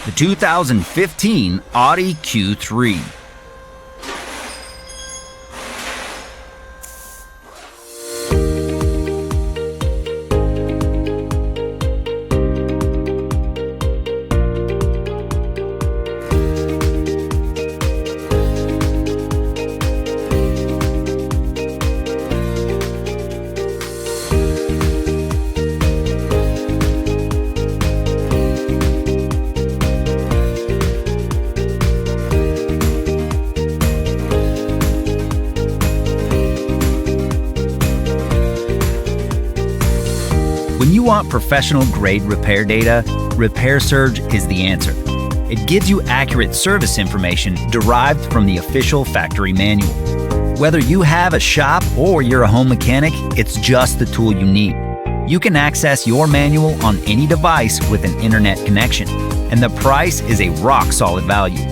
the 2015 Audi Q3. When you want professional-grade repair data, Repair Surge is the answer. It gives you accurate service information derived from the official factory manual. Whether you have a shop or you're a home mechanic, it's just the tool you need. You can access your manual on any device with an internet connection, and the price is a rock-solid value.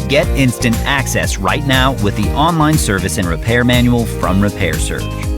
Get instant access right now with the online service and repair manual from Repair Surge.